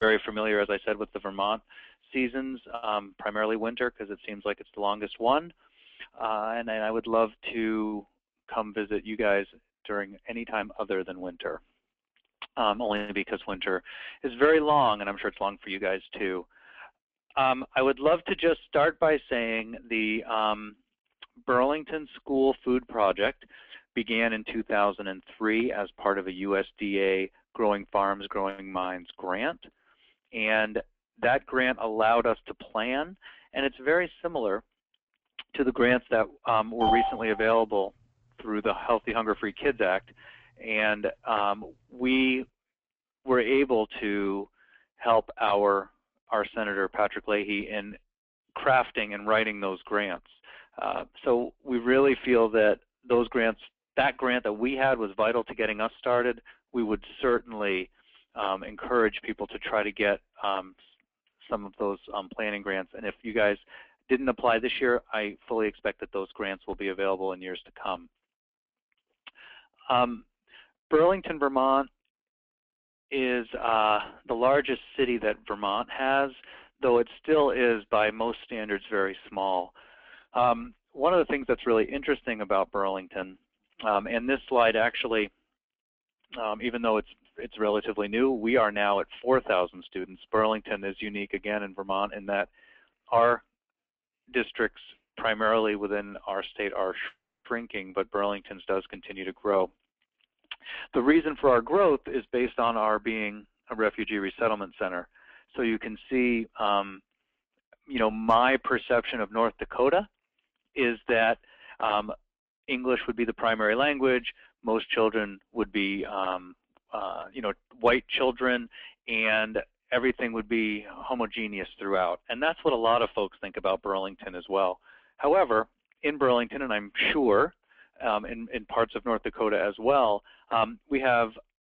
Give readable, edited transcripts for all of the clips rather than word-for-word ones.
very familiar, as I said, with the Vermont seasons, primarily winter, because it seems like it's the longest one. And I would love to come visit you guys during any time other than winter, only because winter is very long, and I'm sure it's long for you guys too. I would love to just start by saying the Burlington School Food Project began in 2003 as part of a USDA Growing Farms, Growing Minds grant. And that grant allowed us to plan, and it's very similar to the grants that were recently available through the Healthy Hunger Free Kids Act. And we were able to help our Senator Patrick Leahy in crafting and writing those grants. So we really feel that those grants, that grant that we had was vital to getting us started. We would certainly encourage people to try to get some of those planning grants. And if you guys didn't apply this year, I fully expect that those grants will be available in years to come. Burlington, Vermont is the largest city that Vermont has, though it still is by most standards very small. One of the things that's really interesting about Burlington, and this slide actually, even though it's relatively new, we are now at 4,000 students. Burlington is unique again in Vermont in that our districts primarily within our state are shrinking, but Burlington's does continue to grow. The reason for our growth is based on our being a refugee resettlement center. So you can see, you know, my perception of North Dakota is that English would be the primary language. Most children would be, you know, white children, and everything would be homogeneous throughout. And that's what a lot of folks think about Burlington as well. However, in Burlington, and I'm sure in parts of North Dakota as well, we have,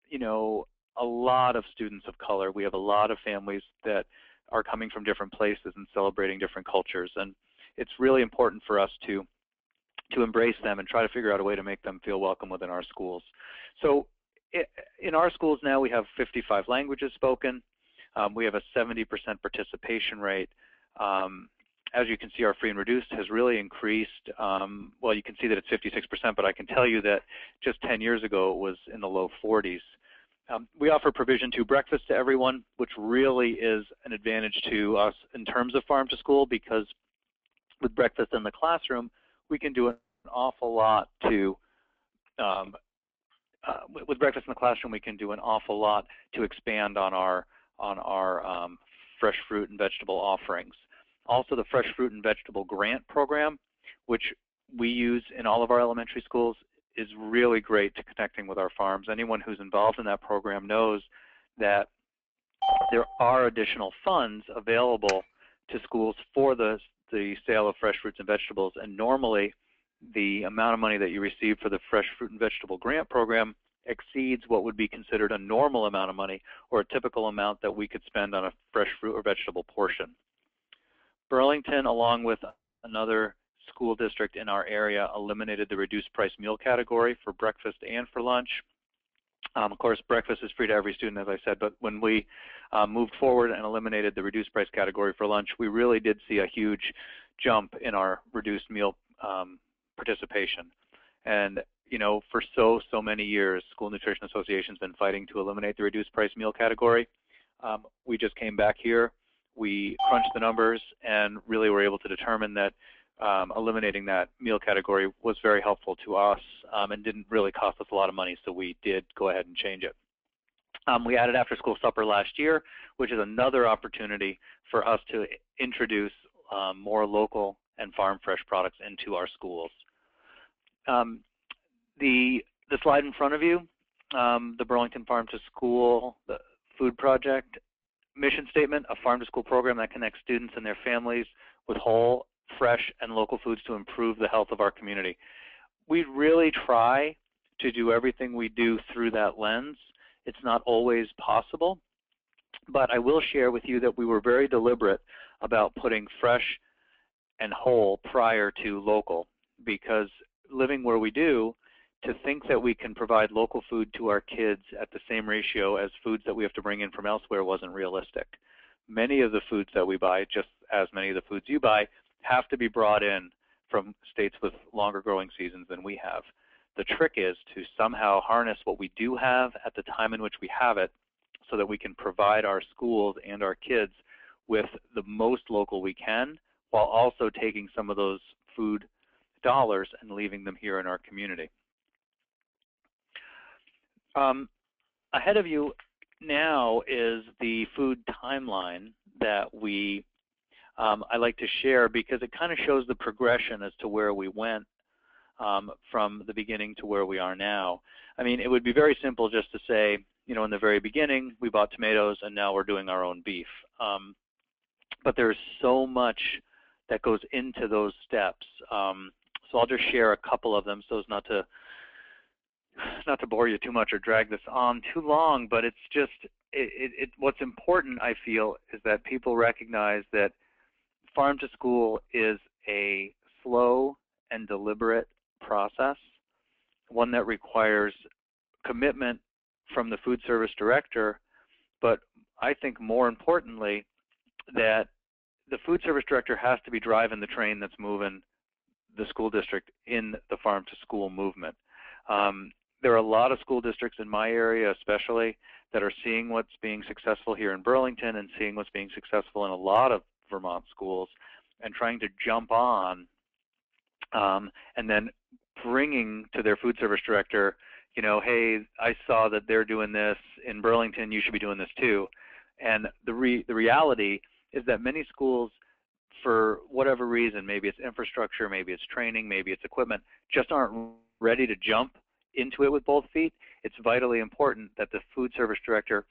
you know, a lot of students of color. We have a lot of families that are coming from different places and celebrating different cultures. And it's really important for us to embrace them and try to figure out a way to make them feel welcome within our schools. So in our schools now, we have 55 languages spoken. We have a 70% participation rate. As you can see, our free and reduced has really increased. Well, you can see that it's 56%, but I can tell you that just 10 years ago it was in the low 40s. We offer provision to breakfast to everyone, which really is an advantage to us in terms of farm to school, because with breakfast in the classroom, we can do an awful lot to with breakfast in the classroom, we can do an awful lot to expand on our fresh fruit and vegetable offerings. Also, the Fresh Fruit and Vegetable Grant Program, which we use in all of our elementary schools, is really great to connecting with our farms. Anyone who's involved in that program knows that there are additional funds available to schools for the sale of fresh fruits and vegetables, and normally the amount of money that you receive for the Fresh Fruit and Vegetable Grant Program exceeds what would be considered a normal amount of money or a typical amount that we could spend on a fresh fruit or vegetable portion. Burlington, along with another school district in our area, eliminated the reduced price meal category for breakfast and for lunch. Of course, breakfast is free to every student, as I said, but when we moved forward and eliminated the reduced price category for lunch, we really did see a huge jump in our reduced meal participation. And you know, for so many years, School Nutrition Association has been fighting to eliminate the reduced price meal category. We just came back here, we crunched the numbers, and really were able to determine that eliminating that meal category was very helpful to us and didn't really cost us a lot of money, so we did go ahead and change it. We added after school supper last year, which is another opportunity for us to introduce more local and farm fresh products into our schools. The slide in front of you, the Burlington Farm to School, the Food Project, mission statement: a farm to school program that connects students and their families with whole, fresh, and local foods to improve the health of our community. We really try to do everything we do through that lens. It's not always possible, but I will share with you that we were very deliberate about putting fresh and whole prior to local, because living where we do to think that we can provide local food to our kids at the same ratio as foods that we have to bring in from elsewhere wasn't realistic. Many of the foods that we buy, just as many of the foods you buy, have to be brought in from states with longer growing seasons than we have. The trick is to somehow harness what we do have at the time in which we have it so that we can provide our schools and our kids with the most local we can, while also taking some of those food dollars and leaving them here in our community. Ahead of you now is the food timeline that I like to share, because it kind of shows the progression as to where we went from the beginning to where we are now. I mean, it would be very simple just to say, you know, in the very beginning we bought tomatoes and now we're doing our own beef. But there's so much that goes into those steps. So I'll just share a couple of them so as not to bore you too much or drag this on too long, but it's just, what's important, I feel, is that people recognize that farm to school is a slow and deliberate process, one that requires commitment from the food service director, but I think more importantly that the food service director has to be driving the train that's moving the school district in the farm to school movement. There are a lot of school districts in my area especially that are seeing what's being successful here in Burlington and seeing what's being successful in a lot of Vermont schools and trying to jump on and then bringing to their food service director, you know, hey, I saw that they're doing this in Burlington, you should be doing this too. And the reality is that many schools, for whatever reason, maybe it's infrastructure, maybe it's training, maybe it's equipment, just aren't ready to jump into it with both feet. It's vitally important that the food service director,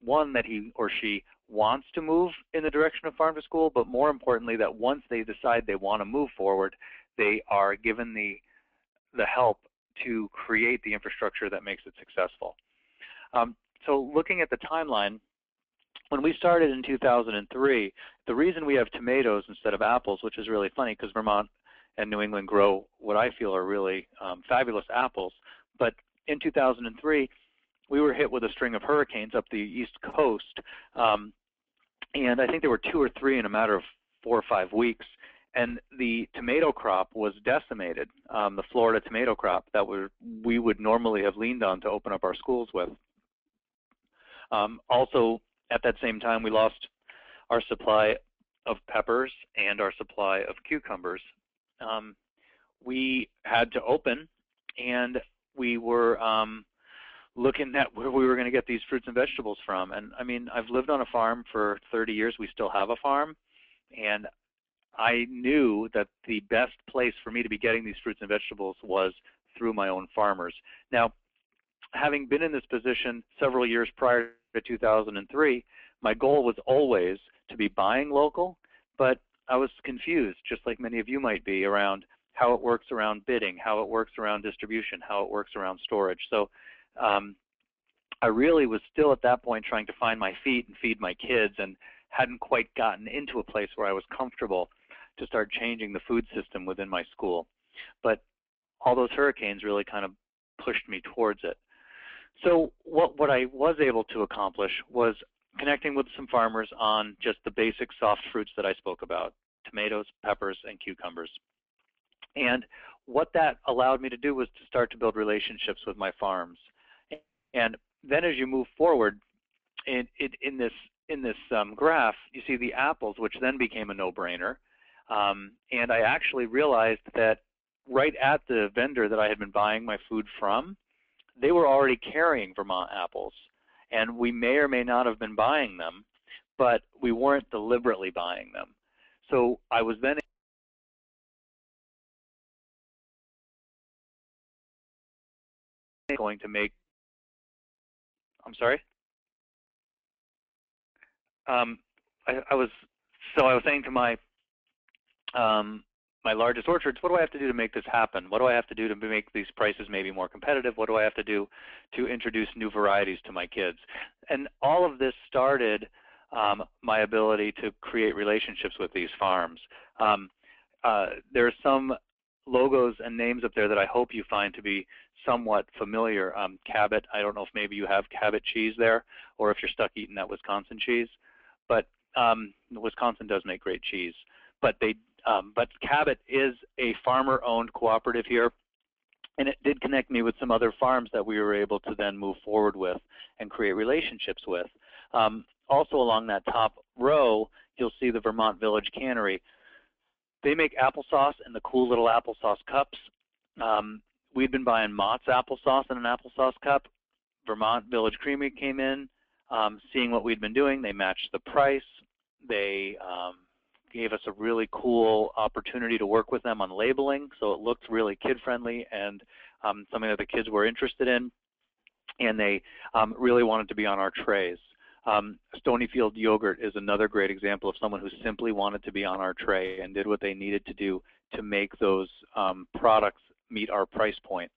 one, that he or she wants to move in the direction of farm to school, but more importantly that once they decide they want to move forward, they are given the help to create the infrastructure that makes it successful. So looking at the timeline, when we started in 2003, the reason we have tomatoes instead of apples, which is really funny because Vermont and New England grow what I feel are really fabulous apples, but in 2003, we were hit with a string of hurricanes up the East Coast, and I think there were 2 or 3 in a matter of 4 or 5 weeks, and the tomato crop was decimated, the Florida tomato crop that we would normally have leaned on to open up our schools with. Also, at that same time, we lost our supply of peppers and our supply of cucumbers. We had to open, and we were looking at where we were going to get these fruits and vegetables from. And I mean, I've lived on a farm for 30 years. We still have a farm. And I knew that the best place for me to be getting these fruits and vegetables was through my own farmers. Now, having been in this position several years prior to 2003, my goal was always to be buying local, but I was confused, just like many of you might be, around how it works around bidding, how it works around distribution, how it works around storage. So I really was still at that point trying to find my feet and feed my kids, and hadn't quite gotten into a place where I was comfortable to start changing the food system within my school. But all those hurricanes really kind of pushed me towards it. So what I was able to accomplish was connecting with some farmers on just the basic soft fruits that I spoke about, tomatoes, peppers, and cucumbers. And what that allowed me to do was to start to build relationships with my farms. And then as you move forward in this graph, you see the apples, which then became a no-brainer. And I actually realized that right at the vendor that I had been buying my food from, they were already carrying Vermont apples. And we may or may not have been buying them, but we weren't deliberately buying them. So I was then going to make, I'm sorry? I was saying to my my largest orchards, what do I have to do to make this happen? What do I have to do to make these prices maybe more competitive? What do I have to do to introduce new varieties to my kids? And all of this started my ability to create relationships with these farms. There are some logos and names up there that I hope you find to be somewhat familiar. Cabot, I don't know if maybe you have Cabot cheese there, or if you're stuck eating that Wisconsin cheese, but Wisconsin does make great cheese. But Cabot is a farmer-owned cooperative here, and it did connect me with some other farms that we were able to then move forward with and create relationships with. Also along that top row, you'll see the Vermont Village Cannery. They make applesauce in the cool little applesauce cups. We'd been buying Mott's applesauce in an applesauce cup. Vermont Village Creamery came in, seeing what we'd been doing. They matched the price. They gave us a really cool opportunity to work with them on labeling, so it looked really kid-friendly and something that the kids were interested in, and they really wanted to be on our trays. Stonyfield Yogurt is another great example of someone who simply wanted to be on our tray and did what they needed to do to make those products meet our price point.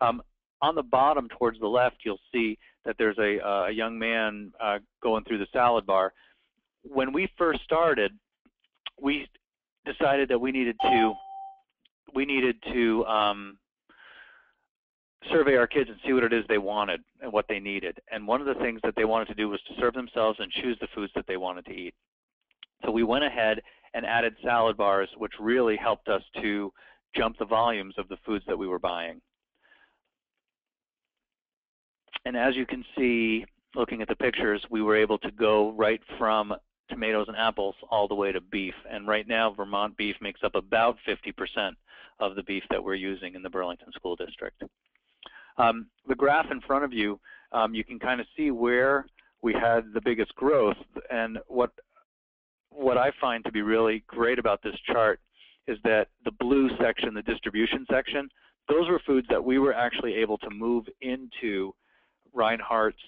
On the bottom towards the left, you'll see that there's a young man going through the salad bar. When we first started, we decided that we needed to survey our kids and see what it is they wanted and what they needed. And one of the things that they wanted to do was to serve themselves and choose the foods that they wanted to eat. So we went ahead and added salad bars, which really helped us to jump the volumes of the foods that we were buying. And as you can see, looking at the pictures, we were able to go right from tomatoes and apples all the way to beef. And right now, Vermont beef makes up about 50% of the beef that we're using in the Burlington School District. The graph in front of you, you can kind of see where we had the biggest growth. And what I find to be really great about this chart is that the blue section, the distribution section, those were foods that we were actually able to move into Reinhardt's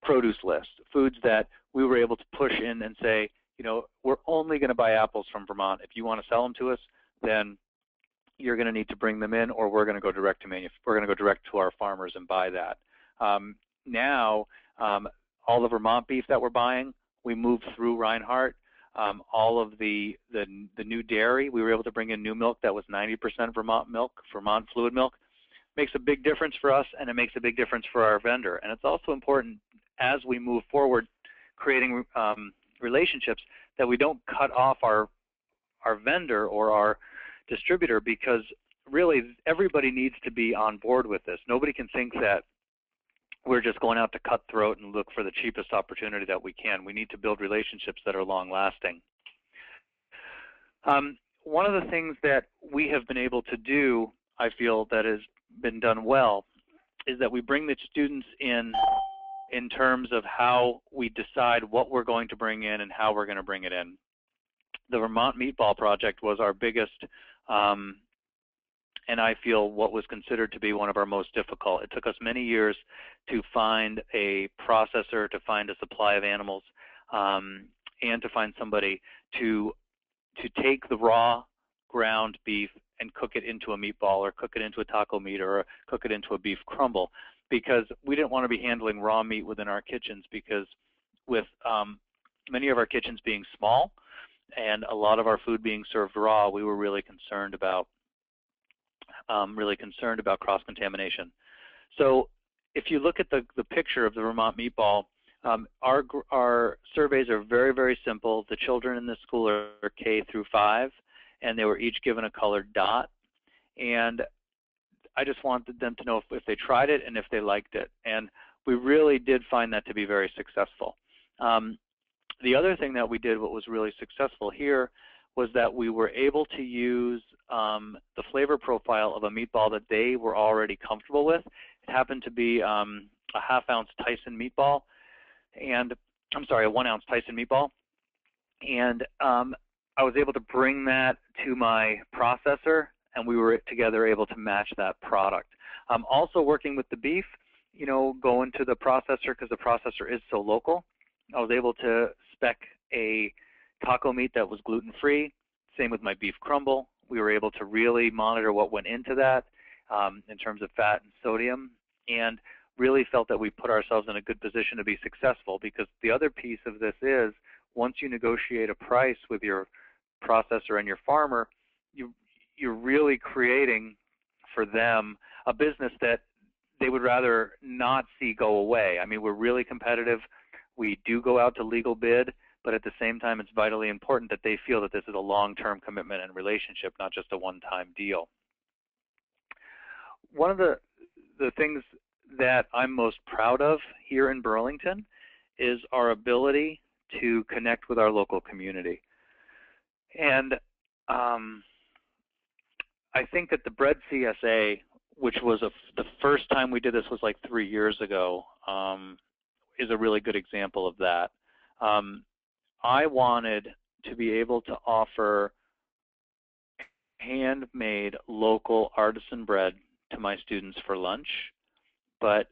produce list, foods that we were able to push in and say, you know, we're only going to buy apples from Vermont. If you want to sell them to us, then you're going to need to bring them in, or we're going to go direct to our farmers and buy that. Now, all the Vermont beef that we're buying, we moved through Reinhardt. All of the new dairy, we were able to bring in new milk that was 90% Vermont milk, Vermont fluid milk. Makes a big difference for us, and it makes a big difference for our vendor. And it's also important as we move forward creating relationships that we don't cut off our vendor or our distributor, because really everybody needs to be on board with this. Nobody can think that we're just going out to cut throat and look for the cheapest opportunity that we can. We need to build relationships that are long-lasting. One of the things that we have been able to do, I feel, that has been done well, is that we bring the students in terms of how we decide what we're going to bring in and how we're going to bring it in. The Vermont Meatball Project was our biggest, and I feel what was considered to be one of our most difficult. It took us many years to find a processor, to find a supply of animals, and to find somebody to take the raw ground beef and cook it into a meatball, or cook it into a taco meat, or cook it into a beef crumble, because we didn't want to be handling raw meat within our kitchens, because with many of our kitchens being small and a lot of our food being served raw, we were really concerned about cross-contamination. So if you look at the picture of the Vermont meatball, our surveys are very, very simple. The children in this school are K through 5, and they were each given a colored dot. And I just wanted them to know if they tried it and if they liked it. And we really did find that to be very successful. The other thing that we did, what was really successful here, was that we were able to use the flavor profile of a meatball that they were already comfortable with. It happened to be a half-ounce Tyson meatball, and I'm sorry, a 1-ounce Tyson meatball. And I was able to bring that to my processor, and we were together able to match that product. Also working with the beef, you know, going to the processor, because the processor is so local, I was able to spec a taco meat that was gluten-free. Same with my beef crumble. We were able to really monitor what went into that in terms of fat and sodium, and really felt that we put ourselves in a good position to be successful, because the other piece of this is, once you negotiate a price with your processor and your farmer, you're really creating for them a business that they would rather not see go away. I mean, we're really competitive. We do go out to legal bid, but at the same time, it's vitally important that they feel that this is a long-term commitment and relationship, not just a one-time deal. One of the things that I'm most proud of here in Burlington is our ability to connect with our local community. And I think that the Bread CSA, which was the first time we did this was like 3 years ago, is a really good example of that. I wanted to be able to offer handmade local artisan bread to my students for lunch, but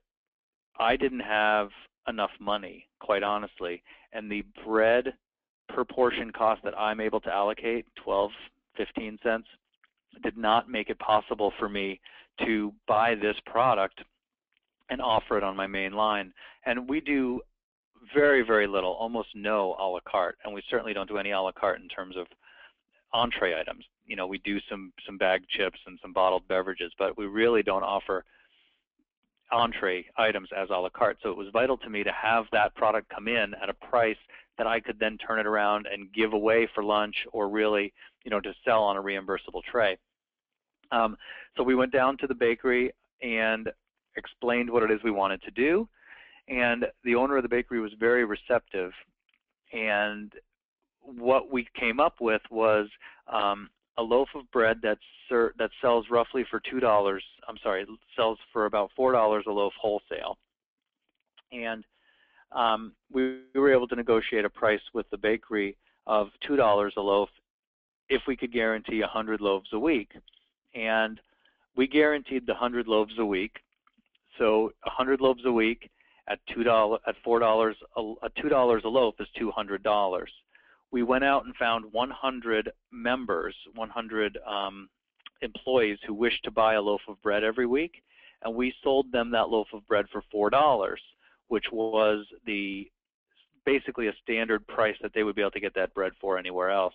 I didn't have enough money, quite honestly, and the bread per portion cost that I'm able to allocate, 12, 15 cents, did not make it possible for me to buy this product and offer it on my main line. And we do very, very little, almost no a la carte, and we certainly don't do any a la carte in terms of entree items. You know, we do some bagged chips and some bottled beverages, but we really don't offer entree items as a la carte. So it was vital to me to have that product come in at a price that I could then turn it around and give away for lunch, or really, you know, to sell on a reimbursable tray. So we went down to the bakery and explained what it is we wanted to do, and the owner of the bakery was very receptive. And what we came up with was a loaf of bread that sells roughly for $2. Sells for about $4 a loaf wholesale. And we were able to negotiate a price with the bakery of $2 a loaf if we could guarantee 100 loaves a week. And we guaranteed the 100 loaves a week. So 100 loaves a week at $4 $2 a loaf is $200. We went out and found 100 members, 100 employees who wished to buy a loaf of bread every week, and we sold them that loaf of bread for $4, which was basically a standard price that they would be able to get that bread for anywhere else.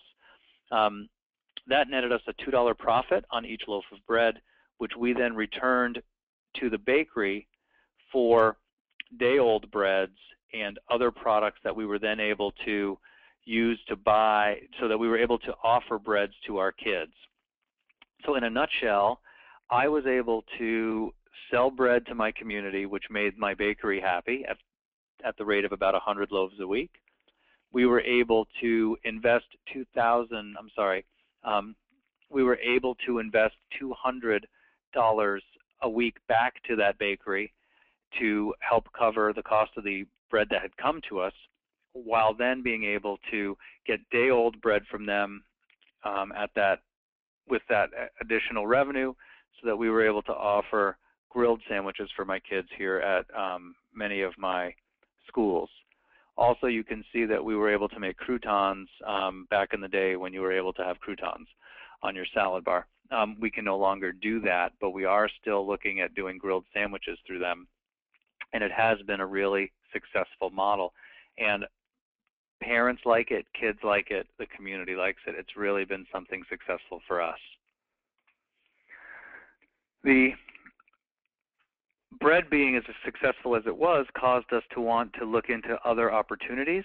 That netted us a $2 profit on each loaf of bread, which we then returned to the bakery for day-old breads and other products that we were then able to use to buy, so that we were able to offer breads to our kids. So in a nutshell, I was able to sell bread to my community, which made my bakery happy at the rate of about 100 loaves a week. We were able to invest we were able to invest $200 a week back to that bakery to help cover the cost of the bread that had come to us, while then being able to get day-old bread from them with that additional revenue, so that we were able to offer grilled sandwiches for my kids here at many of my schools. Also, you can see that we were able to make croutons back in the day when you were able to have croutons on your salad bar. We can no longer do that, but we are still looking at doing grilled sandwiches through them. And it has been a really successful model. And parents like it, kids like it, the community likes it. It's really been something successful for us. The bread being as successful as it was caused us to want to look into other opportunities.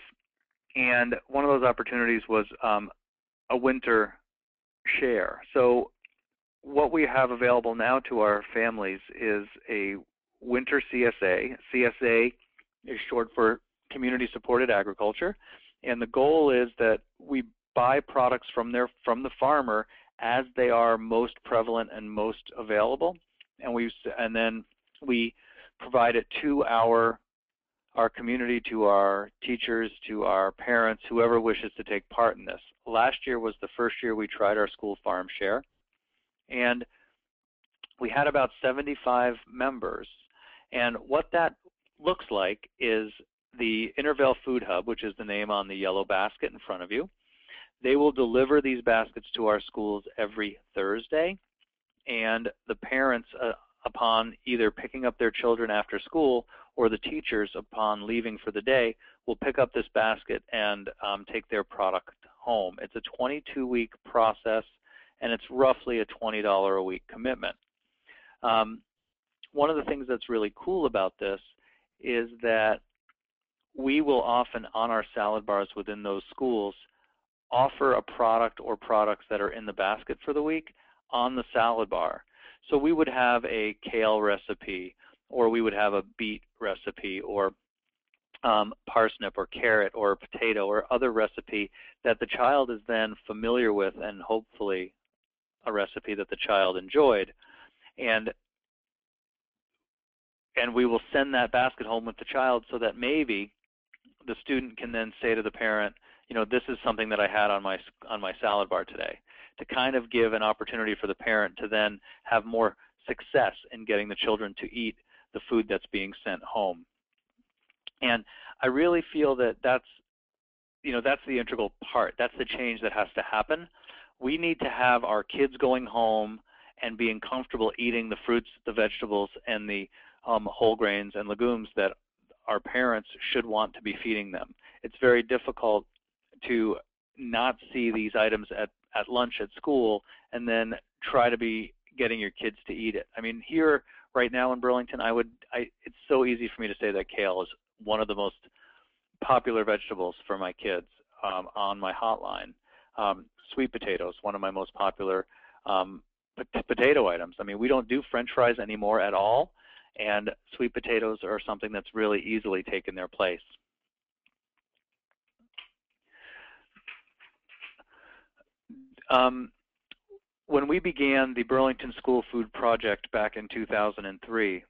And one of those opportunities was a winter share. So what we have available now to our families is a winter CSA. CSA is short for Community Supported Agriculture, and the goal is that we buy products from the farmer as they are most prevalent and most available, and then we provide it to our community, to our teachers, to our parents, whoever wishes to take part in this. Last year was the first year we tried our school farm share, and we had about 75 members. And what that looks like is the Intervale Food Hub, which is the name on the yellow basket in front of you. They will deliver these baskets to our schools every Thursday, and the parents, upon either picking up their children after school or the teachers upon leaving for the day, will pick up this basket and take their product home. It's a 22-week process, and it's roughly a $20 a week commitment. one of the things that's really cool about this is that we will often, on our salad bars within those schools, offer a product or products that are in the basket for the week on the salad bar. So we would have a kale recipe, or we would have a beet recipe, or parsnip or carrot or potato or other recipe that the child is then familiar with, and hopefully a recipe that the child enjoyed. And we will send that basket home with the child so that maybe the student can then say to the parent, you know, this is something that I had on my salad bar today, to kind of give an opportunity for the parent to then have more success in getting the children to eat the food that's being sent home. And I really feel that that's the integral part. That's the change that has to happen. We need to have our kids going home and being comfortable eating the fruits, the vegetables, and the whole grains and legumes that our parents should want to be feeding them. It's very difficult to not see these items at lunch at school and then try to be getting your kids to eat it. I mean, here right now in Burlington, it's so easy for me to say that kale is one of the most popular vegetables for my kids on my hotline. Sweet potatoes, one of my most popular potato items. I mean, we don't do French fries anymore at all, and sweet potatoes are something that's really easily taken their place. When we began the Burlington School Food Project back in 2003,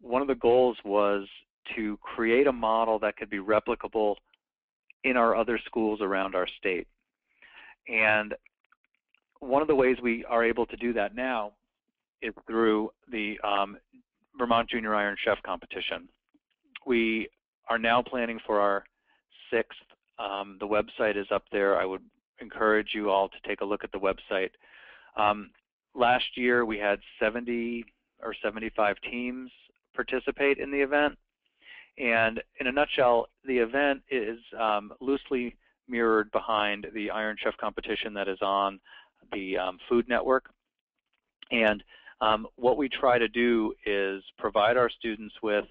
one of the goals was to create a model that could be replicable in our other schools around our state. And one of the ways we are able to do that now is through the Vermont Junior Iron Chef Competition. We are now planning for our 6th. The website is up there. I would encourage you all to take a look at the website. Last year we had 70 or 75 teams participate in the event. And in a nutshell, the event is loosely mirrored behind the Iron Chef competition that is on the Food Network. And what we try to do is provide our students with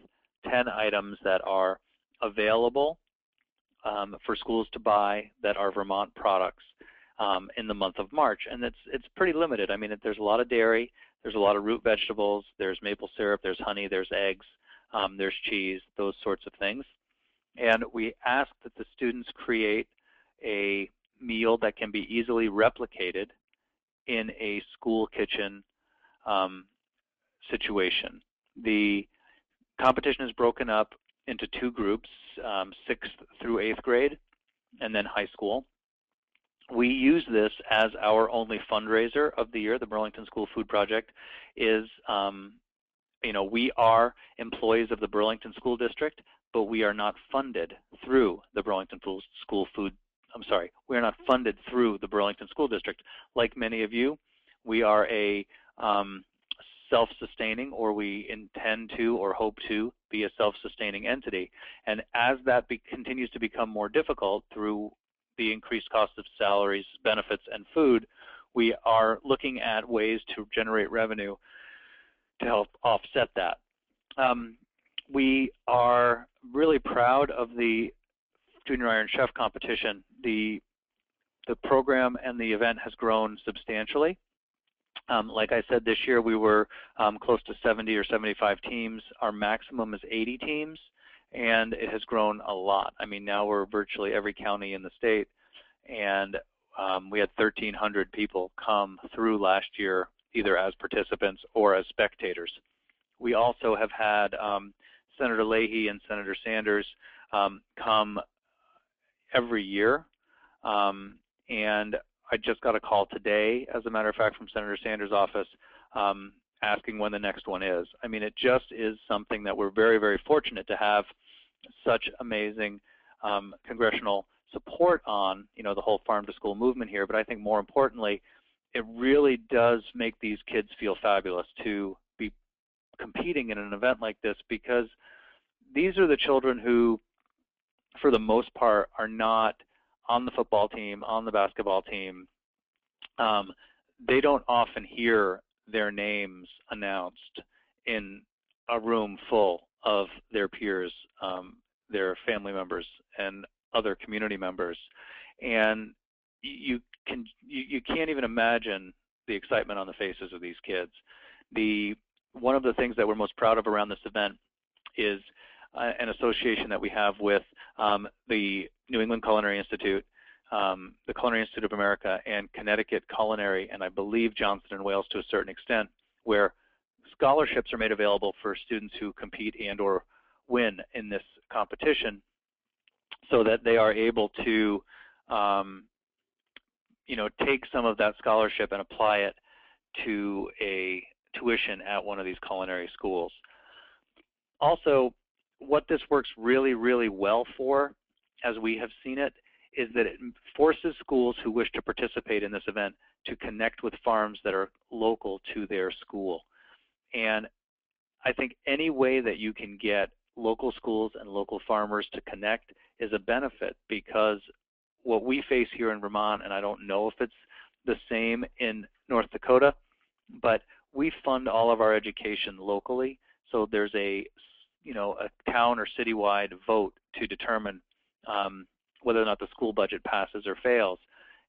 10 items that are available for schools to buy that are Vermont products in the month of March. And it's pretty limited. I mean, there's a lot of dairy, there's a lot of root vegetables, there's maple syrup, there's honey, there's eggs, there's cheese, those sorts of things. And we ask that the students create a meal that can be easily replicated in a school kitchen situation. The competition is broken up into 2 groups, 6th through 8th grade, and then high school. We use this as our only fundraiser of the year. The Burlington School Food Project is, we are employees of the Burlington School District, but we are not funded through the Burlington School Food. We are not funded through the Burlington School District. Like many of you, we are a self-sustaining, or we intend to or hope to be a self-sustaining entity. And as that continues to become more difficult through the increased cost of salaries, benefits, and food, we are looking at ways to generate revenue to help offset that. We are really proud of the Junior Iron Chef competition. The program and the event has grown substantially. Like I said, this year we were close to 70 or 75 teams. Our maximum is 80 teams, and it has grown a lot. I mean, now we're virtually every county in the state, and we had 1,300 people come through last year, either as participants or as spectators. We also have had Senator Leahy and Senator Sanders come every year, and I just got a call today, as a matter of fact, from Senator Sanders' office asking when the next one is. I mean, it just is something that we're very, very fortunate to have such amazing congressional support on, the whole farm to school movement here. But I think more importantly, it really does make these kids feel fabulous to be competing in an event like this, because these are the children who, for the most part, are not on the football team, on the basketball team. They don't often hear their names announced in a room full of their peers, their family members, and other community members, and you can't even imagine the excitement on the faces of these kids. One of the things that we're most proud of around this event is an association that we have with the New England Culinary Institute, the Culinary Institute of America, and Connecticut Culinary, and I believe Johnson & Wales to a certain extent, where scholarships are made available for students who compete and or win in this competition, so that they are able to take some of that scholarship and apply it to a tuition at one of these culinary schools. Also, what this works really, really well for, as we have seen it, is that it forces schools who wish to participate in this event to connect with farms that are local to their school. And I think any way that you can get local schools and local farmers to connect is a benefit, because what we face here in Vermont, and I don't know if it's the same in North Dakota, but we fund all of our education locally. So there's a town or citywide vote to determine whether or not the school budget passes or fails.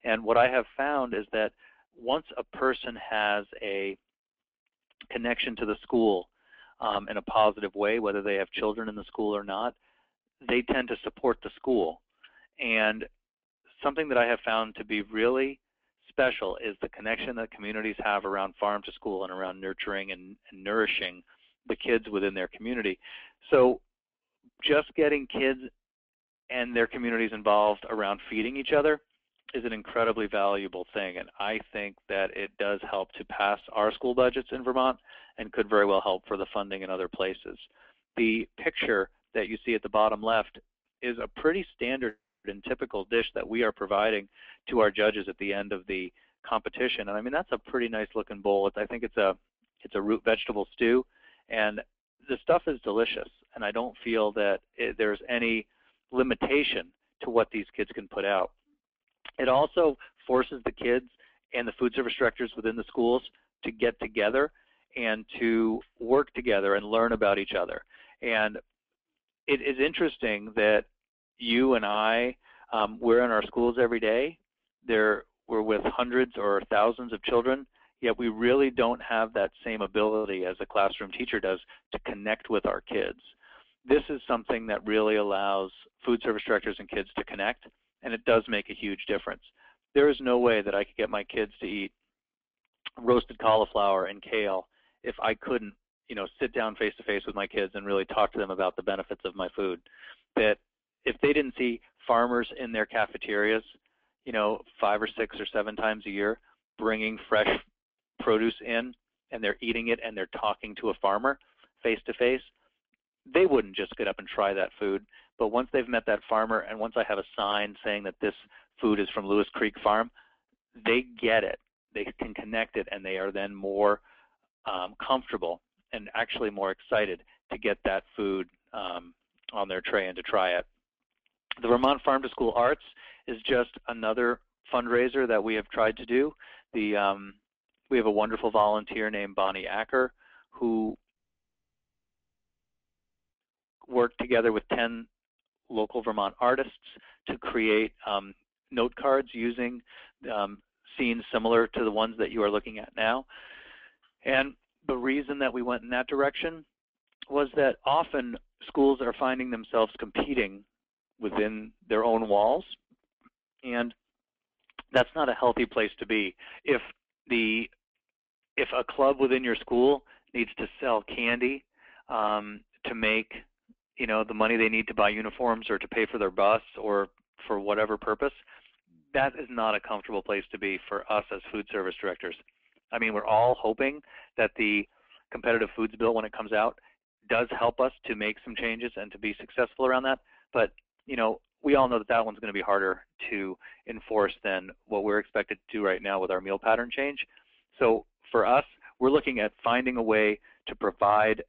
And what I have found is that once a person has a connection to the school in a positive way, whether they have children in the school or not, they tend to support the school. And something that I have found to be really special is the connection that communities have around farm to school and around nurturing and nourishing the kids within their community. So just getting kids and their communities involved around feeding each other is an incredibly valuable thing, and I think that it does help to pass our school budgets in Vermont and could very well help for the funding in other places. The picture that you see at the bottom left is a pretty standard and typical dish that we are providing to our judges at the end of the competition. And I mean, that's a pretty nice looking bowl. I think it's a root vegetable stew, and the stuff is delicious, and I don't feel that there's any limitation to what these kids can put out. It also forces the kids and the food service directors within the schools to get together and to work together and learn about each other. And it is interesting that you and I, we're in our schools every day. We're with hundreds or thousands of children, yet we really don't have that same ability as a classroom teacher does to connect with our kids. This is something that really allows food service directors and kids to connect, and it does make a huge difference. There is no way that I could get my kids to eat roasted cauliflower and kale if I couldn't, sit down face to face with my kids and really talk to them about the benefits of my food. That if they didn't see farmers in their cafeterias, 5 or 6 or 7 times a year bringing fresh produce in, and they're eating it and they're talking to a farmer face to face, they wouldn't just get up and try that food. But once they've met that farmer, and once I have a sign saying that this food is from Lewis Creek Farm, they get it. They can connect it, and they are then more comfortable and actually more excited to get that food on their tray and to try it. The Vermont Farm to School Arts is just another fundraiser that we have tried to do. We have a wonderful volunteer named Bonnie Acker who worked together with 10 local Vermont artists to create note cards using scenes similar to the ones that you are looking at now. And the reason that we went in that direction was that often schools are finding themselves competing within their own walls, and that's not a healthy place to be. If a club within your school needs to sell candy to make the money they need to buy uniforms or to pay for their bus or for whatever purpose, that is not a comfortable place to be for us as food service directors. I mean, we're all hoping that the competitive foods bill, when it comes out, does help us to make some changes and to be successful around that. But, we all know that that one's going to be harder to enforce than what we're expected to do right now with our meal pattern change. So for us, we're looking at finding a way to provide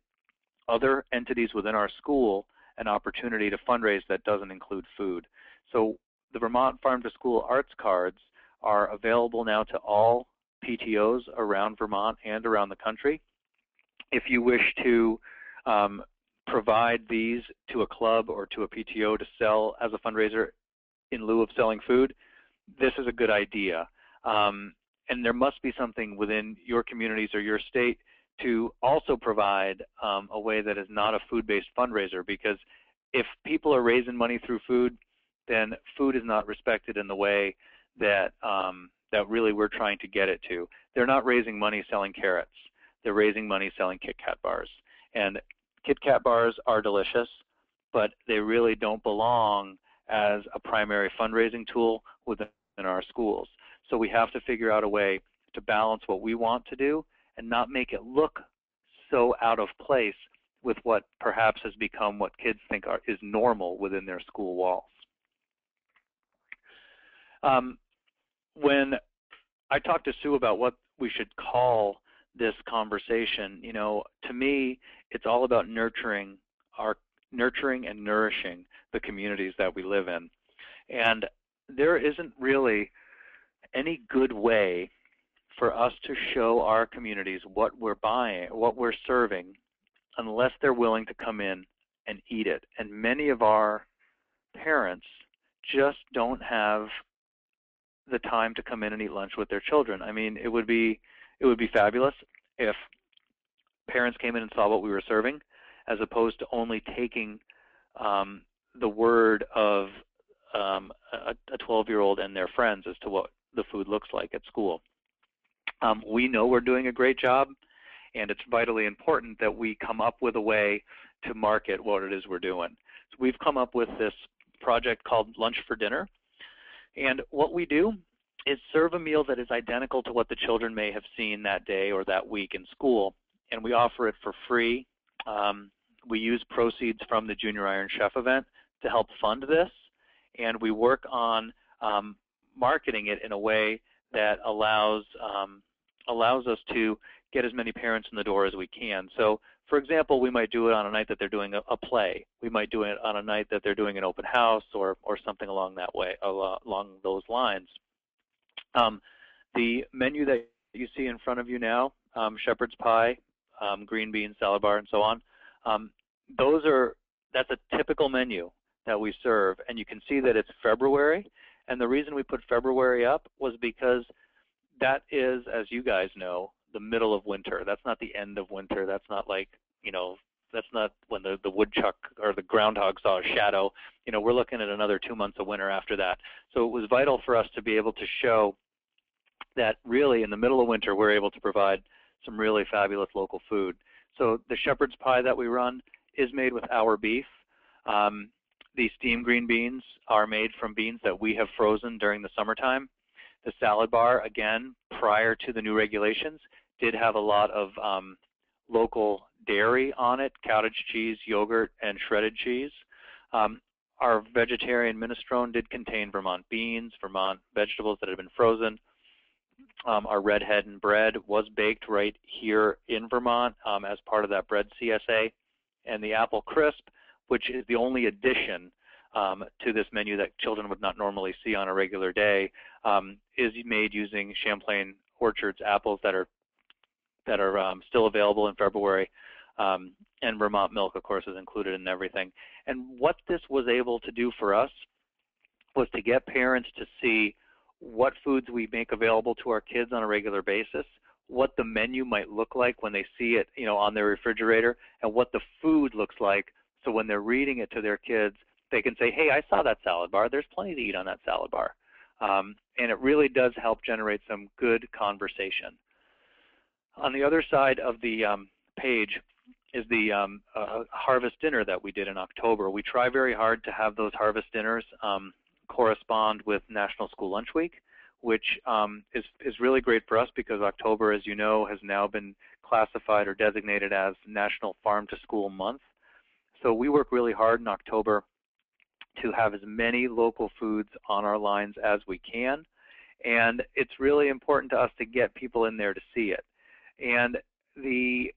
other entities within our school an opportunity to fundraise that doesn't include food. So the Vermont Farm to School Arts Cards are available now to all PTOs around Vermont and around the country. If you wish to provide these to a club or to a PTO to sell as a fundraiser in lieu of selling food, this is a good idea. And there must be something within your communities or your state to also provide a way that is not a food-based fundraiser, because if people are raising money through food, then food is not respected in the way that that really we're trying to get it to. They're not raising money selling carrots. They're raising money selling Kit Kat bars. And Kit Kat bars are delicious, but they really don't belong as a primary fundraising tool within our schools. So we have to figure out a way to balance what we want to do and not make it look so out of place with what perhaps has become what kids think is normal within their school walls. When I talked to Sue about what we should call this conversation, you know, to me, it's all about nurturing and nourishing the communities that we live in. And there isn't really any good way for us to show our communities what we're buying, what we're serving, unless they're willing to come in and eat it. And many of our parents just don't have the time to come in and eat lunch with their children. I mean, it would be fabulous if parents came in and saw what we were serving, as opposed to only taking the word of a 12-year-old and their friends as to what the food looks like at school. We know we're doing a great job, and it's vitally important that we come up with a way to market what it is we're doing. So we've come up with this project called Lunch for Dinner, and what we do is serve a meal that is identical to what the children may have seen that day or that week in school, and we offer it for free. We use proceeds from the Junior Iron Chef event to help fund this, and we work on marketing it in a way that allows us to get as many parents in the door as we can. So, for example, we might do it on a night that they're doing a play. We might do it on a night that they're doing an open house or something along that way, along those lines. The menu that you see in front of you now, shepherd's pie, green beans, salad bar, and so on, that's a typical menu that we serve, and you can see that it's February. And the reason we put February up was because that is, as you guys know, the middle of winter. That's not the end of winter. That's not like, you know, that's not when the woodchuck or the groundhog saw a shadow. You know, we're looking at another 2 months of winter after that. So it was vital for us to be able to show that really in the middle of winter we're able to provide some really fabulous local food. So the shepherd's pie that we run is made with our beef. The steamed green beans are made from beans that we have frozen during the summertime. The salad bar, again, prior to the new regulations, did have a lot of local dairy on it, cottage cheese, yogurt, and shredded cheese. Our vegetarian minestrone did contain Vermont beans, Vermont vegetables that had been frozen. Our red head and bread was baked right here in Vermont as part of that bread CSA. And the apple crisp, which is the only addition to this menu that children would not normally see on a regular day, is made using Champlain Orchard's apples that are still available in February, and Vermont milk, of course, is included in everything. And what this was able to do for us was to get parents to see what foods we make available to our kids on a regular basis, what the menu might look like when they see it, you know, on their refrigerator, and what the food looks like. So when they're reading it to their kids, they can say, hey, I saw that salad bar. There's plenty to eat on that salad bar. And it really does help generate some good conversation. On the other side of the page is the harvest dinner that we did in October. We try very hard to have those harvest dinners correspond with National School Lunch Week, which is really great for us because October, as you know, has now been classified or designated as National Farm to School Month. So we work really hard in October to have as many local foods on our lines as we can. And it's really important to us to get people in there to see it. And the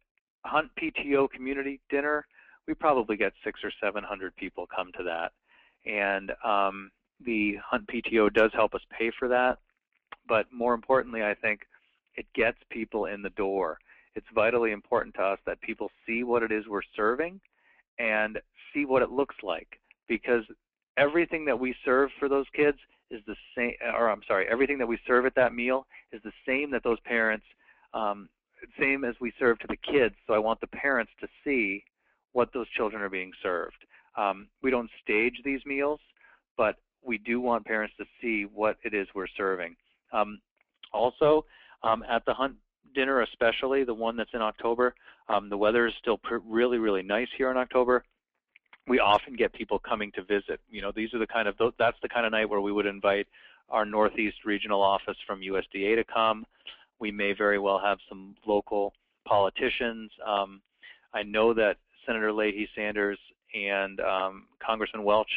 Hunt PTO community dinner, we probably get 600 or 700 people come to that. And the Hunt PTO does help us pay for that. But more importantly, I think it gets people in the door. it's vitally important to us that people see what it is we're serving and see what it looks like, because everything that we serve for those kids is the same, or I'm sorry, everything that we serve at that meal is the same that those parents, um, same as we serve to the kids. So I want the parents to see what those children are being served. We don't stage these meals, but we do want parents to see what it is we're serving. Um, Also, at the Hunt dinner, especially the one that's in October, the weather is still really, really nice here in October. We often get people coming to visit. You know, these are the kind of that's the kind of night where we would invite our Northeast Regional Office from USDA to come. We may very well have some local politicians. I know that Senator Leahy Sanders and Congressman Welch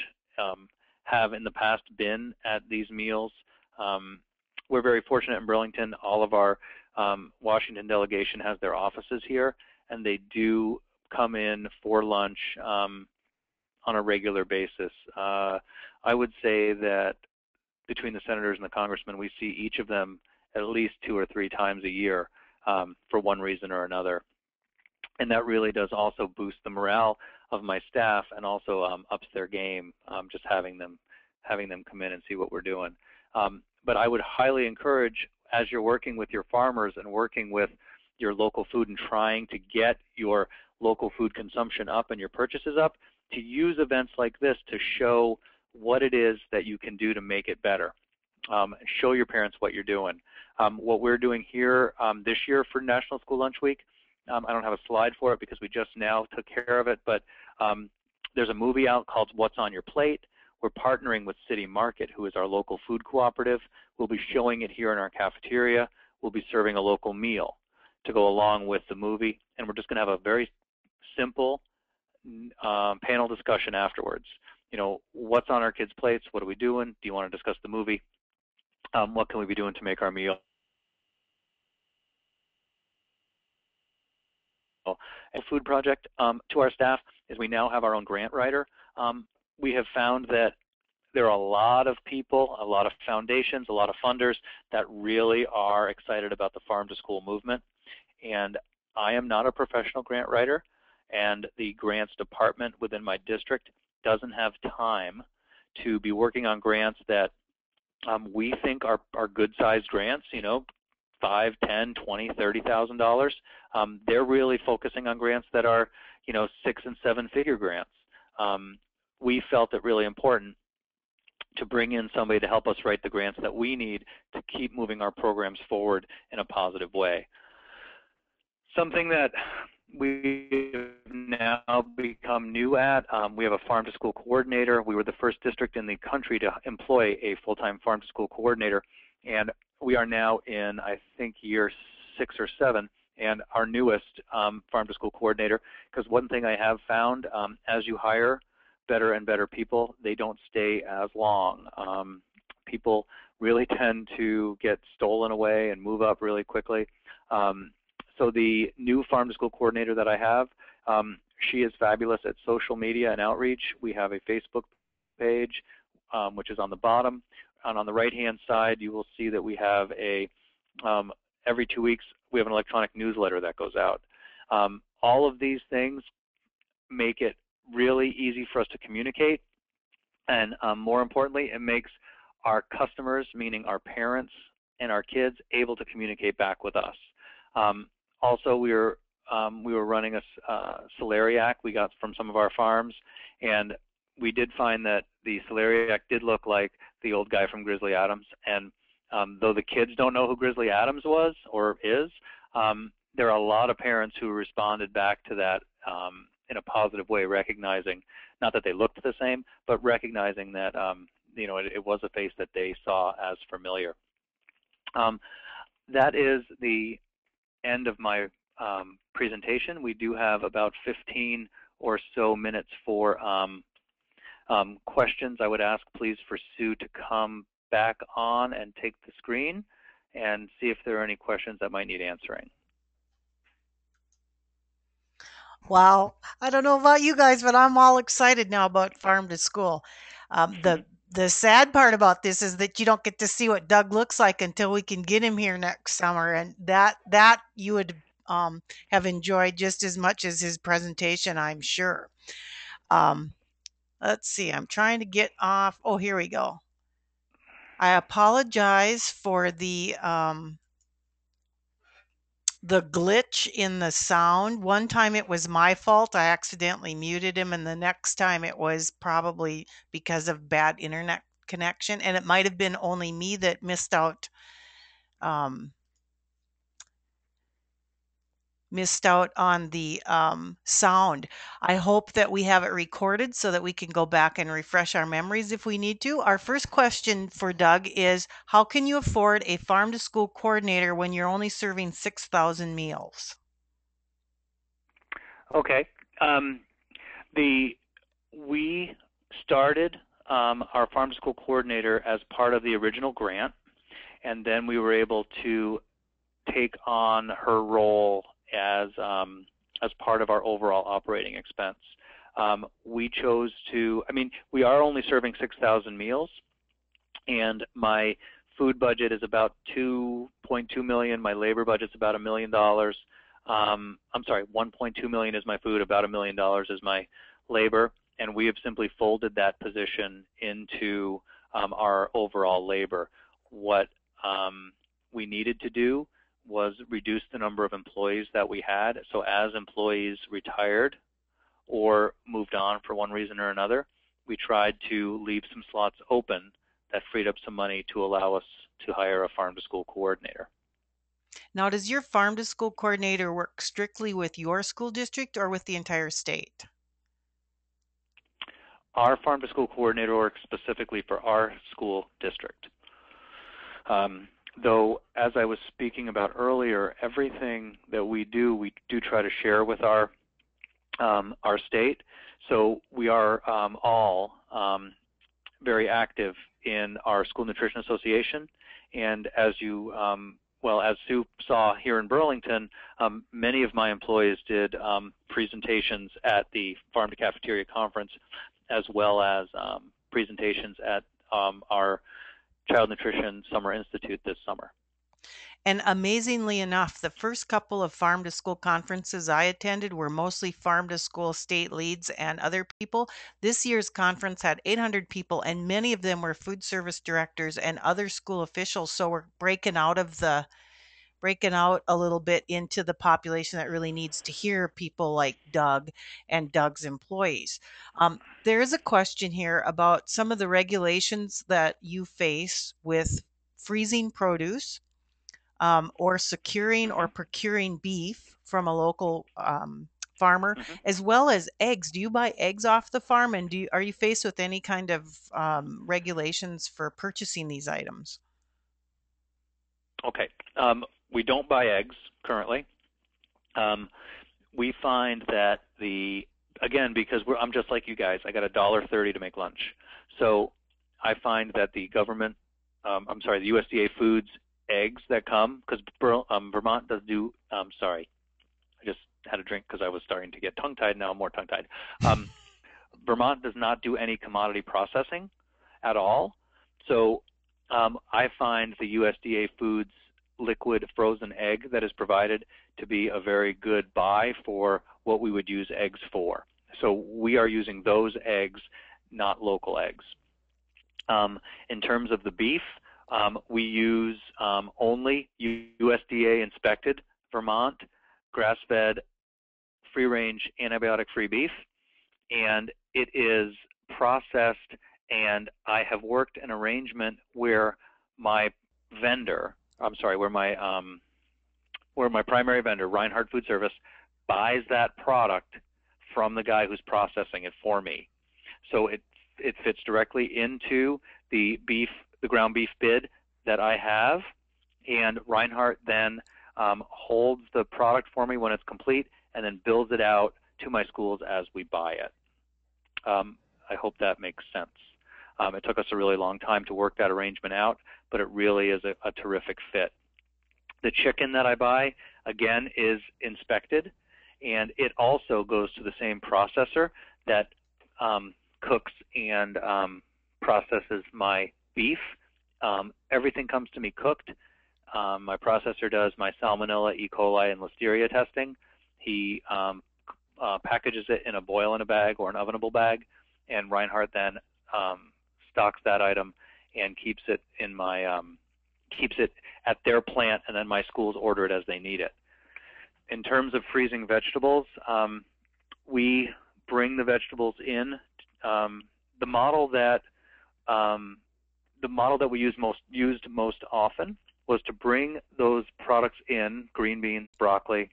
have in the past been at these meals. Um, we're very fortunate in Burlington. All of our Washington delegation has their offices here, and they do come in for lunch on a regular basis. I would say that between the senators and the congressmen, we see each of them at least 2 or 3 times a year for one reason or another. And that really does also boost the morale of my staff and also ups their game, just having them come in and see what we're doing. But I would highly encourage, as you're working with your farmers and working with your local food and trying to get your local food consumption up and your purchases up, to use events like this to show what it is that you can do to make it better. Show your parents what you're doing. What we're doing here this year for National School Lunch Week, I don't have a slide for it because we just now took care of it, but there's a movie out called What's on Your Plate. We're partnering with City Market, who is our local food cooperative. We'll be showing it here in our cafeteria. We'll be serving a local meal to go along with the movie, and we're just going to have a very simple panel discussion afterwards. You know, what's on our kids' plates? What are we doing? Do you want to discuss the movie? What can we be doing to make our meal a food project? To our staff is we now have our own grant writer. We have found that there are a lot of people, a lot of foundations, a lot of funders that really are excited about the farm to school movement. And I am not a professional grant writer, and the grants department within my district doesn't have time to be working on grants that we think are good-sized grants, you know, $5, $10, $20, $30,000. They're really focusing on grants that are, you know, 6- and 7-figure grants. We felt it really important to bring in somebody to help us write the grants that we need to keep moving our programs forward in a positive way. Something that we've now become new at, we have a farm to school coordinator. We were the first district in the country to employ a full-time farm to school coordinator, and we are now in, I think, year 6 or 7, and our newest farm to school coordinator, because one thing I have found, as you hire better and better people, they don't stay as long. People really tend to get stolen away and move up really quickly. So the new farm to school coordinator that I have, she is fabulous at social media and outreach. We have a Facebook page, which is on the bottom. And on the right-hand side, you will see that we have a, every 2 weeks, we have an electronic newsletter that goes out. All of these things make it really easy for us to communicate. And more importantly, it makes our customers, meaning our parents and our kids, able to communicate back with us. Also, we were running a celeriac we got from some of our farms, and we did find that the celeriac did look like the old guy from Grizzly Adams. And though the kids don't know who Grizzly Adams was or is, there are a lot of parents who responded back to that in a positive way, recognizing, not that they looked the same, but recognizing that you know, it was a face that they saw as familiar. That is the end of my presentation. We do have about 15 or so minutes for questions. I would ask, please, for Sue to come back on and take the screen and see if there are any questions that might need answering. Wow. I don't know about you guys, but I'm all excited now about farm to school. The sad part about this is that you don't get to see what Doug looks like until we can get him here next summer, and that you would have enjoyed just as much as his presentation, I'm sure. Um, let's see, I'm trying to get off. Oh, here we go. I apologize for the glitch in the sound. One time it was my fault. I accidentally muted him, and the next time it was probably because of bad internet connection. And it might have been only me that um, missed out on the sound. I hope that we have it recorded so that we can go back and refresh our memories if we need to. Our first question for Doug is, how can you afford a farm to school coordinator when you're only serving 6,000 meals? Okay. We started our farm to school coordinator as part of the original grant, and then we were able to take on her role as part of our overall operating expense. We chose to, we are only serving 6,000 meals, and my food budget is about $2.2 million. My labor budget's about $1 million. I'm sorry, $1.2 million is my food, about $1 million is my labor, and we have simply folded that position into our overall labor. What we needed to do was reduce the number of employees that we had. So as employees retired or moved on for one reason or another, we tried to leave some slots open that freed up some money to allow us to hire a farm to school coordinator. Now, does your farm to school coordinator work strictly with your school district or with the entire state? Our farm to school coordinator works specifically for our school district. Though, as I was speaking about earlier, everything that we do try to share with our state. So we are all very active in our School Nutrition Association, and as you as Sue saw here in Burlington, many of my employees did presentations at the Farm to Cafeteria Conference, as well as presentations at our Child Nutrition Summer Institute this summer. And amazingly enough, the first couple of farm to school conferences I attended were mostly farm to school state leads and other people. This year's conference had 800 people, and many of them were food service directors and other school officials. So we're breaking out a little bit into the population that really needs to hear people like Doug and Doug's employees. There is a question here about some of the regulations that you face with freezing produce, or securing or procuring beef from a local farmer, as well as eggs. Do you buy eggs off the farm, and are you faced with any kind of regulations for purchasing these items? Okay. We don't buy eggs currently. We find that because I'm just like you guys, I got $1.30 to make lunch. So I find that the government, the USDA foods eggs that come, because Vermont does do, sorry, I just had a drink because I was starting to get tongue-tied. Now I'm more tongue-tied. Vermont does not do any commodity processing at all. So I find the USDA foods liquid frozen egg that is provided to be a very good buy for what we would use eggs for. So we are using those eggs, not local eggs. In terms of the beef, we use only USDA inspected Vermont grass-fed, free-range, antibiotic-free beef, and it is processed, and I have worked an arrangement where my primary vendor, Reinhardt Food Service, buys that product from the guy who's processing it for me. So it fits directly into the ground beef bid that I have, and Reinhardt then holds the product for me when it's complete and then bills it out to my schools as we buy it. I hope that makes sense. It took us a really long time to work that arrangement out, but it really is a terrific fit. The chicken that I buy, again, is inspected, and it also goes to the same processor that cooks and processes my beef. Everything comes to me cooked. My processor does my salmonella, E. coli, and listeria testing. He packages it in a boil in a bag or an ovenable bag, and Reinhardt then stocks that item and keeps it in my keeps it at their plant, and then my schools order it as they need it. In terms of freezing vegetables, we bring the vegetables in. The model that we used most often was to bring those products in: green beans, broccoli,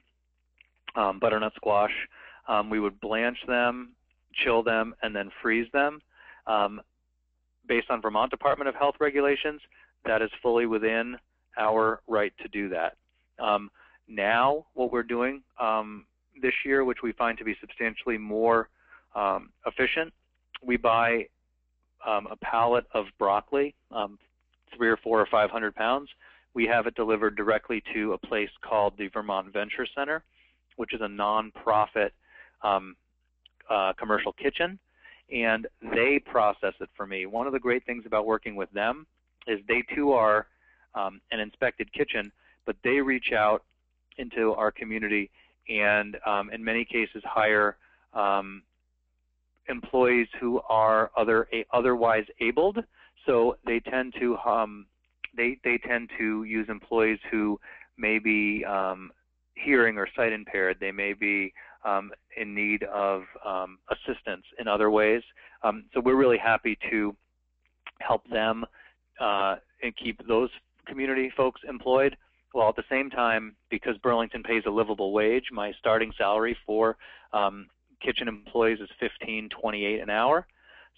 butternut squash. We would blanch them, chill them, and then freeze them. Based on Vermont Department of Health regulations, that is fully within our right to do that. Now, what we're doing this year, which we find to be substantially more efficient, we buy a pallet of broccoli, 300 or 400 or 500 pounds. We have it delivered directly to a place called the Vermont Venture Center, which is a nonprofit commercial kitchen, and they process it for me. One of the great things about working with them is they too are an inspected kitchen, but they reach out into our community and in many cases hire employees who are otherwise abled. So they tend to use employees who may be hearing or sight impaired. They may be in need of assistance in other ways. So we're really happy to help them and keep those community folks employed, while at the same time, because Burlington pays a livable wage, my starting salary for kitchen employees is $15.28 an hour.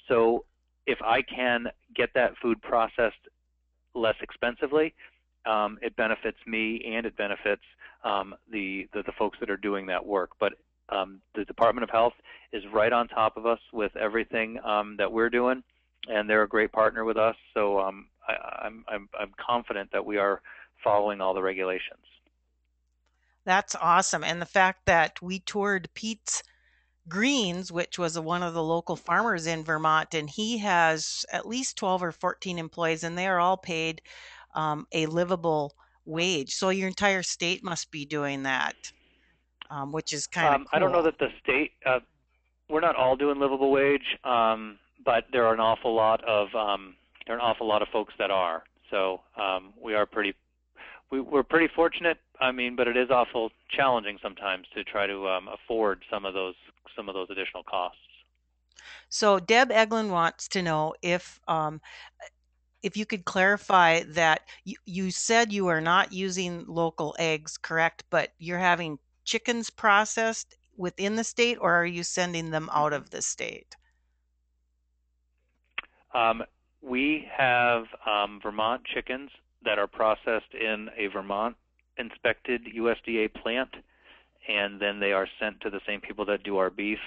So if I can get that food processed less expensively, it benefits me and it benefits the folks that are doing that work. But the Department of Health is right on top of us with everything that we're doing, and they're a great partner with us. So I'm confident that we are following all the regulations. That's awesome. And the fact that we toured Pete's Greens, which was one of the local farmers in Vermont, and he has at least 12 or 14 employees, and they are all paid a livable wage. So your entire state must be doing that, which is kind of cool. I don't know that the state, we're not all doing livable wage, but there are an awful lot of folks that are. So we're pretty fortunate. I mean, but it is awful challenging sometimes to try to afford some of those additional costs. So Deb Eglin wants to know if you could clarify that you said you are not using local eggs, correct? But you're having chickens processed within the state, or are you sending them out of the state? We have Vermont chickens that are processed in a Vermont inspected USDA plant, and then they are sent to the same people that do our beef.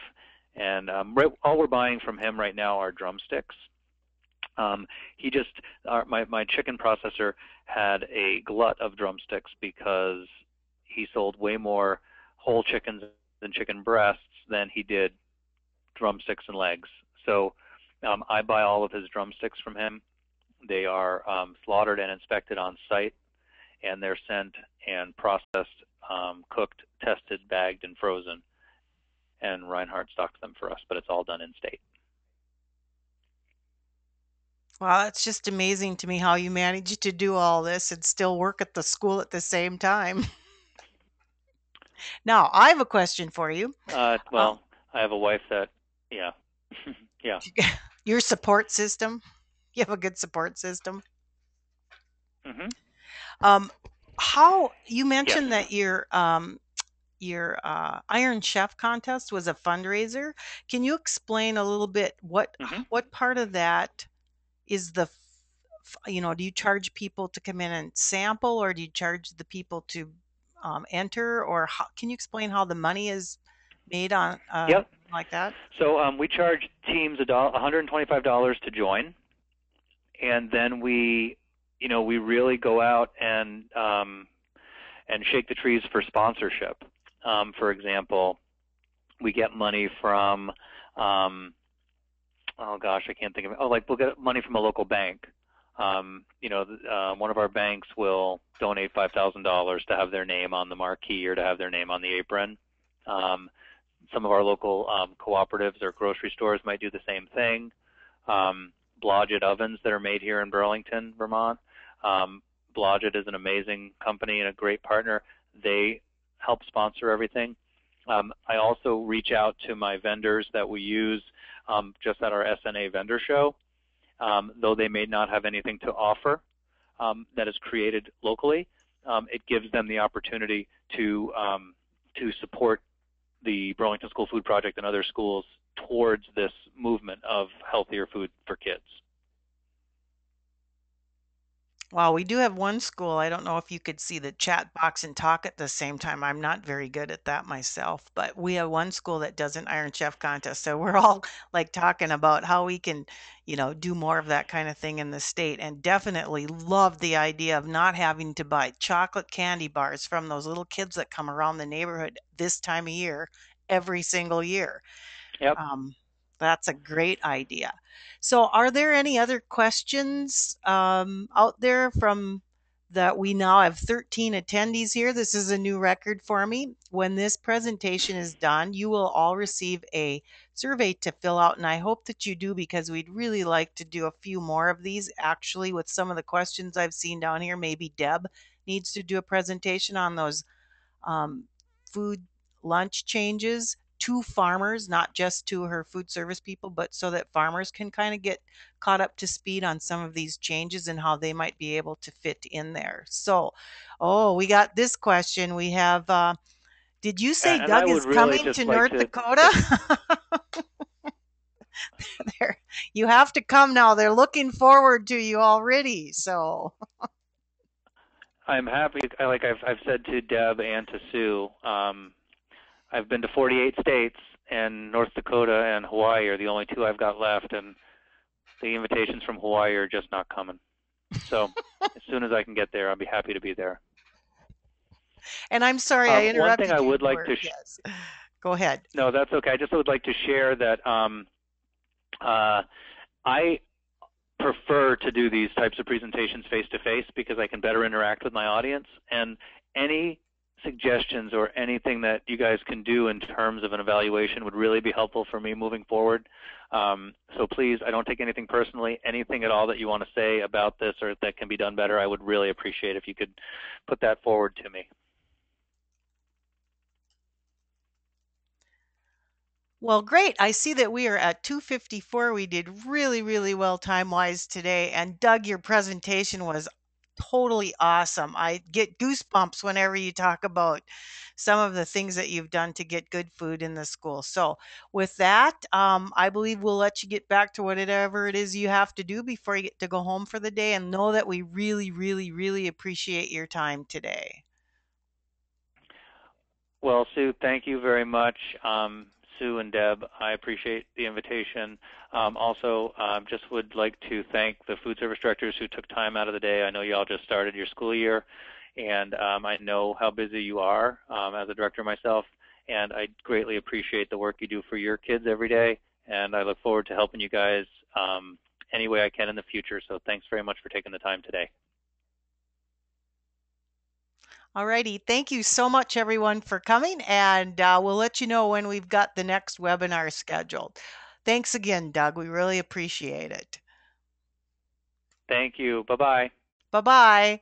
And all we're buying from him right now are drumsticks. My chicken processor had a glut of drumsticks because he sold way more whole chickens and chicken breasts than he did drumsticks and legs. So I buy all of his drumsticks from him. They are slaughtered and inspected on site, and they're sent and processed, cooked, tested, bagged, and frozen. And Reinhardt stocks them for us, but it's all done in state. Well, it's just amazing to me how you manage to do all this and still work at the school at the same time. Now, I have a question for you. I have a wife that, yeah. Yeah. Your support system? You have a good support system? Mm-hmm. How you mentioned that your Iron Chef contest was a fundraiser. Can you explain a little bit what part of that is do you charge people to come in and sample, or do you charge the people to enter, or can you explain how the money is made on like that? So we charge teams $125 to join, and then we really go out and shake the trees for sponsorship. For example, we get money from I can't think of it. We'll get money from a local bank One of our banks will donate $5,000 to have their name on the marquee or to have their name on the apron. Some of our local cooperatives or grocery stores might do the same thing. Blodgett ovens that are made here in Burlington, Vermont. Blodgett is an amazing company and a great partner. They help sponsor everything. I also reach out to my vendors that we use just at our SNA vendor show, though they may not have anything to offer that is created locally. It gives them the opportunity to support the Burlington School Food Project and other schools towards this movement of healthier food for kids. Wow, we do have one school. I don't know if you could see the chat box and talk at the same time. I'm not very good at that myself, but we have one school that does an Iron Chef contest. So we're all like talking about how we can, do more of that kind of thing in the state, and definitely love the idea of not having to buy chocolate candy bars from those little kids that come around the neighborhood this time of year every single year. Yep. Um, that's a great idea. So, are there any other questions out there from that? We now have 13 attendees here. This is a new record for me. When this presentation is done, you will all receive a survey to fill out, and I hope that you do, because we'd really like to do a few more of these. Actually, with some of the questions I've seen down here, maybe Deb needs to do a presentation on those um, food lunch changes to farmers, not just to her food service people, but so that farmers can kind of get caught up to speed on some of these changes and how they might be able to fit in there. So, oh, we got this question. We have, did you say And I Doug would is really coming just to like North to, Dakota? There, you have to come now. They're looking forward to you already. So, I'm happy, like I've said to Deb and to Sue, I've been to 48 states, and North Dakota and Hawaii are the only two I've got left, and the invitations from Hawaii are just not coming. So as soon as I can get there, I'll be happy to be there. and I'm sorry I One thing interrupted I you. would You like were, to, yes. Go ahead. no, that's okay. I just would like to share that I prefer to do these types of presentations face to face because I can better interact with my audience, and any suggestions or anything that you guys can do in terms of an evaluation would really be helpful for me moving forward. So please, I don't take anything personally. Anything at all that you want to say about this or that can be done better, I would really appreciate if you could put that forward to me. Well, great. I see that we are at 2:54. We did really, really well time-wise today. And Doug, your presentation was totally awesome. I get goosebumps whenever you talk about some of the things that you've done to get good food in the school. So with that, I believe we'll let you get back to whatever it is you have to do before you get to go home for the day. And know that we really, really, really appreciate your time today. Well, Sue, thank you very much. Sue and Deb, I appreciate the invitation. Also, just would like to thank the food service directors who took time out of the day. I know you all just started your school year, and I know how busy you are as a director myself, and I greatly appreciate the work you do for your kids every day, and I look forward to helping you guys any way I can in the future. So thanks very much for taking the time today. All righty. Thank you so much, everyone, for coming. And we'll let you know when we've got the next webinar scheduled. Thanks again, Doug. We really appreciate it. Thank you. Bye-bye. Bye-bye.